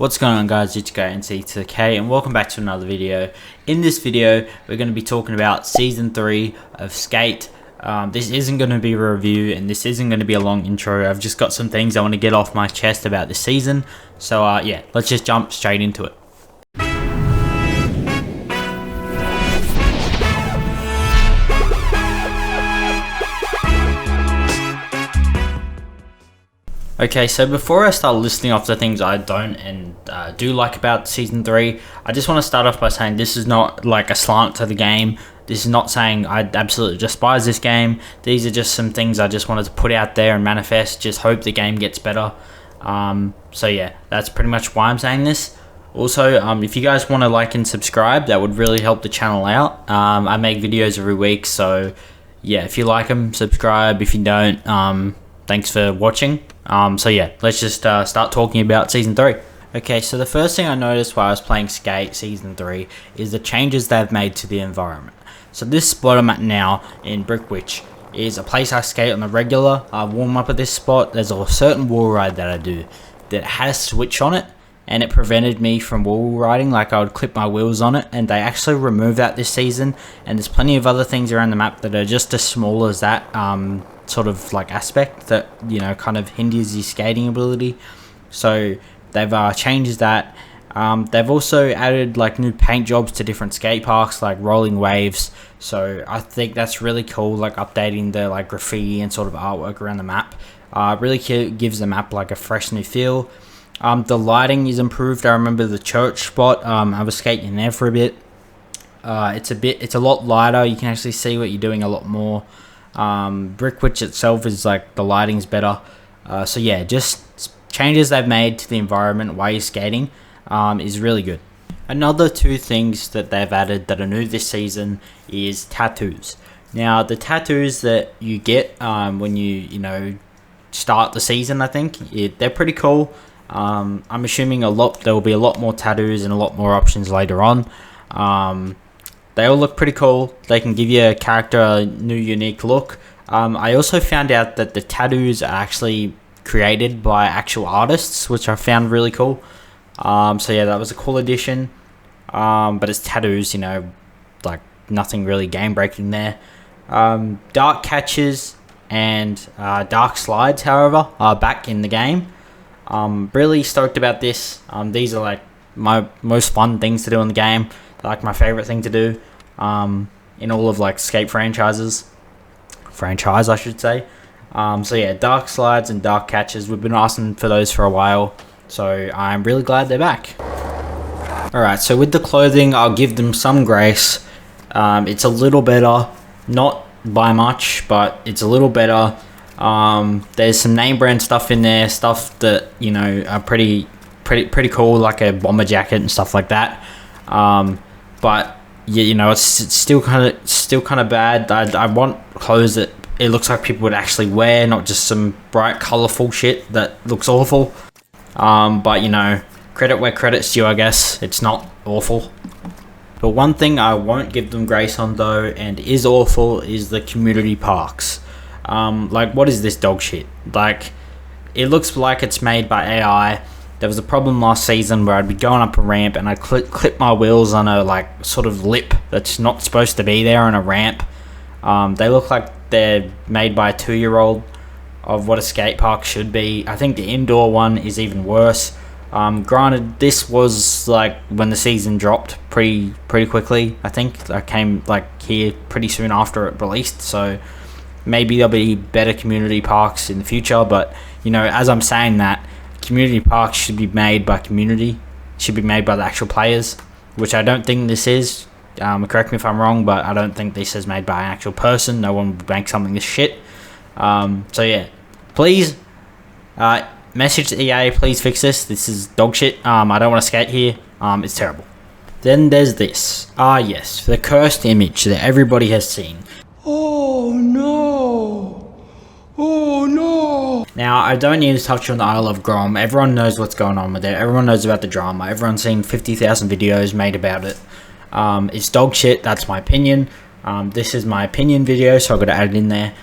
What's going on, guys? It's NC to the K and welcome back to another video. In this video we're going to be talking about season 3 of Skate. This isn't going to be a review and this isn't going to be a long intro. I've just got some things I want to get off my chest about this season. So yeah, let's just jump straight into it. Okay, so before I start listing off the things I don't and do like about Season 3, I just want to start off by saying this is not like a slant to the game. This is not saying I absolutely despise this game. These are just some things I just wanted to put out there and manifest, just hope the game gets better. So yeah, that's pretty much why I'm saying this. Also, if you guys want to like and subscribe, that would really help the channel out. I make videos every week, so yeah, if you like them, subscribe. If you don't, thanks for watching. So yeah, let's just start talking about Season 3. Okay, so the first thing I noticed while I was playing Skate Season 3 is the changes they've made to the environment. So this spot I'm at now in Brickwitch is a place I skate on the regular. I warm up at this spot. There's a certain wall ride that I do that has a switch on it, and it prevented me from wall riding. Like, I would clip my wheels on it, and they actually removed that this season. And there's plenty of other things around the map that are just as small as that sort of like aspect that, you know, kind of hinders your skating ability. So they've changed that. They've also added like new paint jobs to different skate parks, like rolling waves. So I think that's really cool, like updating the like graffiti and sort of artwork around the map. Really gives the map like a fresh new feel. The lighting is improved. I remember the church spot. I was skating there for a bit. It's a lot lighter. You can actually see what you're doing a lot more. Brickwitch itself is like, the lighting's better. So yeah, just changes they've made to the environment while you're skating is really good. Another two things that they've added that are new this season is tattoos. Now, the tattoos that you get when you know, start the season, I think they're pretty cool. I'm assuming there will be a lot more tattoos and a lot more options later on. They all look pretty cool. They can give you a character a new unique look. I also found out that the tattoos are actually created by actual artists, which I found really cool. So yeah, that was a cool addition. But it's tattoos, you know, like nothing really game breaking there. Dark catches and dark slides, however, are back in the game. Really stoked about this. These are like my most fun things to do in the game. They're like my favorite thing to do in all of like skate franchise I should say. So yeah, dark slides and dark catches, we've been asking for those for a while, so I'm really glad they're back. Alright, so with the clothing, I'll give them some grace. It's a little better, not by much, but it's a little better. There's some name brand stuff in there, stuff that, you know, are pretty cool, like a bomber jacket and stuff like that. But yeah, you know, it's still kind of bad. I want clothes that it looks like people would actually wear, not just some bright, colorful shit that looks awful. But you know, credit where credit's due, I guess. It's not awful. But one thing I won't give them grace on though, and is awful, is the community parks. Like, what is this dog shit? Like, it looks like it's made by AI. There was a problem last season where I'd be going up a ramp and I'd clip my wheels on a like sort of lip that's not supposed to be there on a ramp. They look like they're made by a 2-year-old of what a skate park should be. I think the indoor one is even worse. Granted, this was like when the season dropped pretty quickly. I think I came like here pretty soon after it released, so maybe there'll be better community parks in the future. But you know, as I'm saying that, community parks should be made by community, should be made by the actual players, which I don't think this is. Correct me if I'm wrong, but I don't think this is made by an actual person. No one would make something this shit. So yeah, please message the EA, please fix this. This is dog shit. I don't want to skate here. It's terrible. Then there's this. Yes, the cursed image that everybody has seen. Oh no! Oh no! Now, I don't need to touch on the Isle of Grom. Everyone knows what's going on with it. Everyone knows about the drama. Everyone's seen 50,000 videos made about it. It's dog shit. That's my opinion. This is my opinion video, so I've got to add it in there.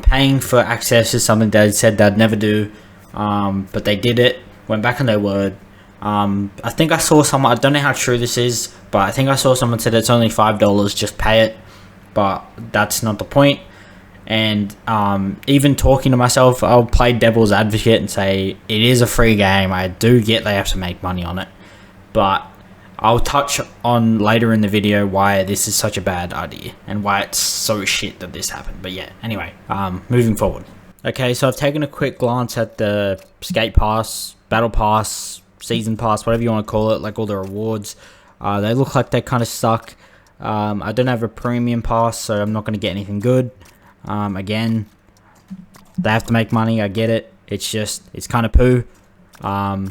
Paying for access is something they said they'd never do, but they did it. Went back on their word. I think I saw someone, I don't know how true this is, but I think I saw someone said it's only $5, just pay it. But that's not the point. And even talking to myself, I'll play devil's advocate and say it is a free game. I do get they have to make money on it, but I'll touch on later in the video why this is such a bad idea and why it's so shit that this happened. But yeah, anyway, moving forward. Okay, so I've taken a quick glance at the skate pass, battle pass, season pass, whatever you want to call it, like all the rewards. They look like they kind of suck. I don't have a premium pass, so I'm not going to get anything good. Again, they have to make money, I get it. It's kind of poo. I'll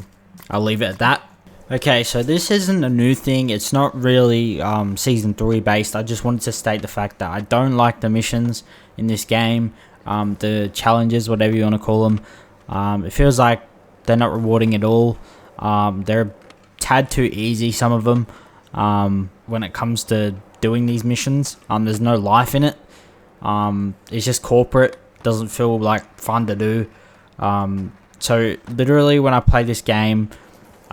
leave it at that. Okay, so this isn't a new thing. It's not really Season 3 based. I just wanted to state the fact that I don't like the missions in this game. The challenges, whatever you want to call them. It feels like they're not rewarding at all. They're a tad too easy, some of them, when it comes to doing these missions. There's no life in it. It's just corporate. Doesn't feel like fun to do. So literally when I play this game,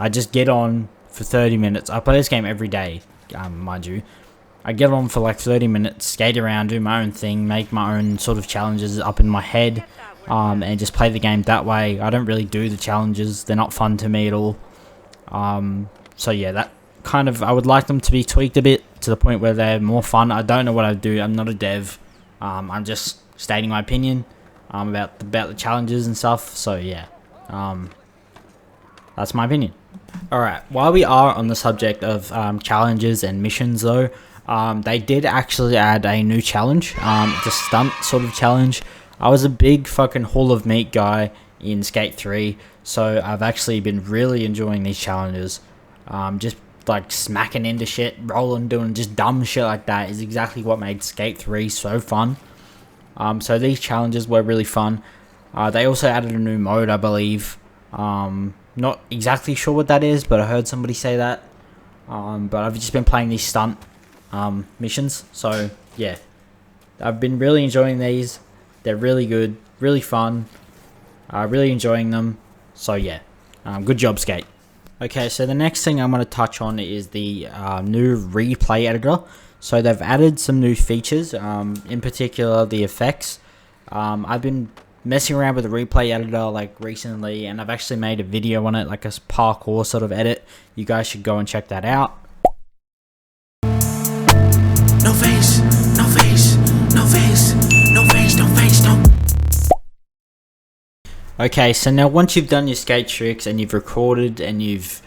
I just get on for 30 minutes. I play this game every day, mind you. I get on for like 30 minutes, skate around, do my own thing, make my own sort of challenges up in my head, and just play the game that way. I don't really do the challenges. They're not fun to me at all. So yeah, that kind of, I would like them to be tweaked a bit to the point where they're more fun. I don't know what I'd do. I'm not a dev. I'm just stating my opinion about the challenges and stuff. So yeah, that's my opinion. Alright, while we are on the subject of challenges and missions though, they did actually add a new challenge, the stunt sort of challenge. I was a big fucking Hall of Meat guy in Skate 3, so I've actually been really enjoying these challenges. Just like smacking into shit, rolling, doing just dumb shit like that is exactly what made Skate 3 so fun. So these challenges were really fun. They also added a new mode, I believe. Not exactly sure what that is, but I heard somebody say that. But I've just been playing these stunt missions, so yeah, I've been really enjoying these. They're really good, really fun. Really enjoying them. So yeah, good job, Skate. Okay, so the next thing I'm going to touch on is the new replay editor. So they've added some new features, in particular the effects. I've been messing around with the replay editor like recently, and I've actually made a video on it, like a parkour sort of edit. You guys should go and check that out. No face, no face, no face, no face, no face, no. Okay, so now once you've done your skate tricks and you've recorded and you've,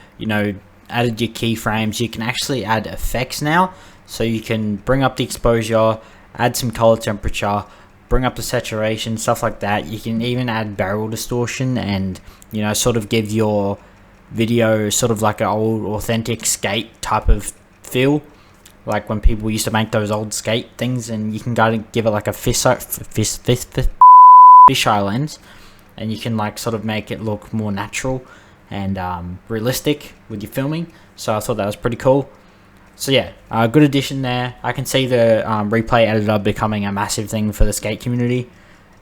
added your keyframes, you can actually add effects now. So you can bring up the exposure, add some color temperature, bring up the saturation, stuff like that. You can even add barrel distortion and, sort of give your video sort of like an old authentic skate type of feel. Like when people used to make those old skate things, and you can give it like a fisheye lens, and you can like sort of make it look more natural and realistic with your filming. So I thought that was pretty cool. So yeah, good addition there. I can see the replay editor becoming a massive thing for the skate community,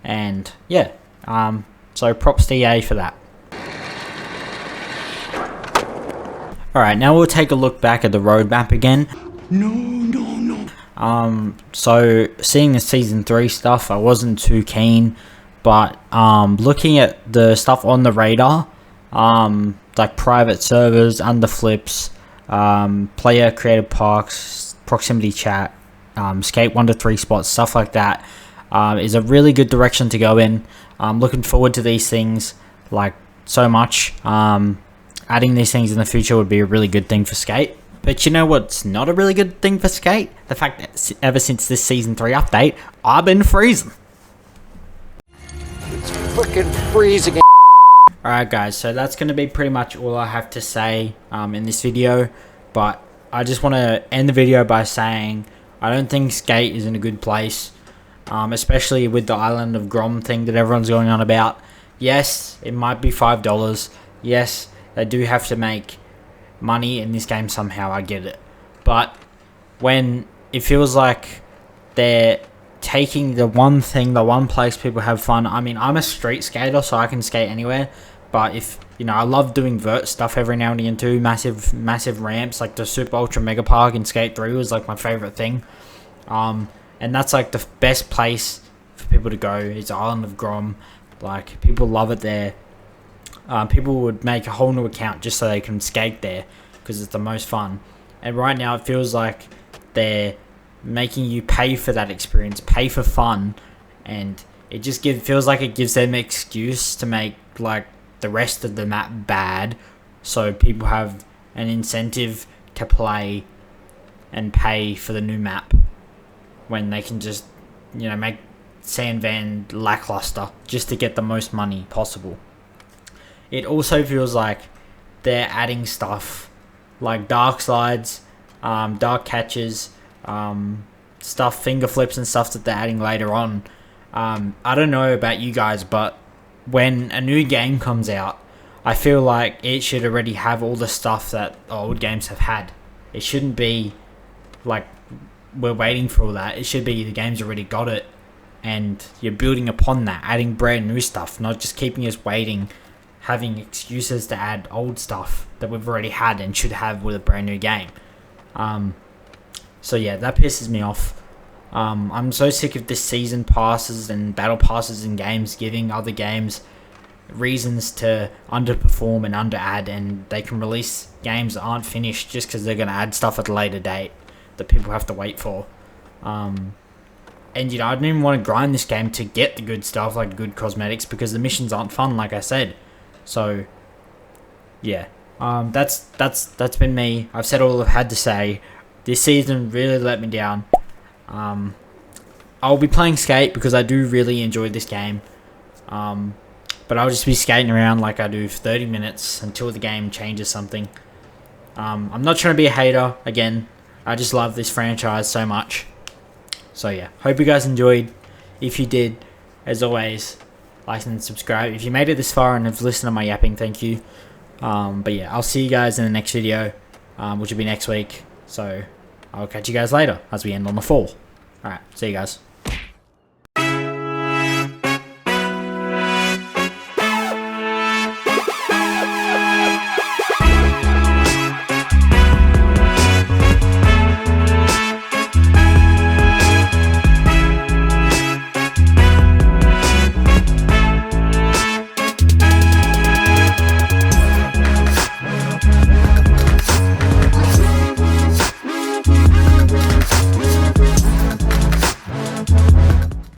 and yeah, so props to EA for that. Alright, now we'll take a look back at the roadmap again. So seeing the Season 3 stuff, I wasn't too keen, but looking at the stuff on the radar, like private servers, underflips, player created parks, proximity chat, skate 1 to 3 spots, stuff like that, is a really good direction to go in. I'm looking forward to these things like so much. Adding these things in the future would be a really good thing for Skate. But you know what's not a really good thing for Skate? The fact that ever since this Season 3 update, I've been freezing. It's freaking freezing. Alright guys, so that's going to be pretty much all I have to say in this video. But I just want to end the video by saying I don't think Skate is in a good place. Especially with the Island of Grom thing that everyone's going on about. Yes, it might be $5. Yes, they do have to make money in this game somehow, I get it. But when it feels like they're taking the one thing, the one place people have fun. I mean, I'm a street skater, so I can skate anywhere. But if, I love doing vert stuff every now and again too. Massive ramps, like the Super Ultra Mega Park in Skate 3 was like my favorite thing. And that's like the best place for people to go. It's Island of Grom. Like, people love it there. People would make a whole new account just so they can skate there because it's the most fun. And right now it feels like they're making you pay for that experience, pay for fun, and it just feels like it gives them an excuse to make like the rest of the map bad, so people have an incentive to play and pay for the new map when they can just make Sand Van lackluster just to get the most money possible. It also feels like they're adding stuff like dark slides, dark catches, stuff, finger flips and stuff that they're adding later on. I don't know about you guys, but when a new game comes out, I feel like it should already have all the stuff that old games have had. It shouldn't be like we're waiting for all that. It should be the game's already got it, and you're building upon that, adding brand new stuff, not just keeping us waiting, having excuses to add old stuff that we've already had and should have with a brand new game. So yeah, that pisses me off. I'm so sick of this season passes and battle passes in games giving other games reasons to underperform and under-add, and they can release games that aren't finished just because they're going to add stuff at a later date that people have to wait for. And I didn't even want to grind this game to get the good stuff, like good cosmetics, because the missions aren't fun, like I said. So yeah, that's been me. I've said all I've had to say. This season really let me down. I'll be playing Skate because I do really enjoy this game. But I'll just be skating around like I do for 30 minutes until the game changes something. I'm not trying to be a hater, again. I just love this franchise so much. So yeah, hope you guys enjoyed. If you did, as always, like and subscribe. If you made it this far and have listened to my yapping, thank you. But yeah, I'll see you guys in the next video, which will be next week. So I'll catch you guys later as we end on the fall. Alright, see you guys.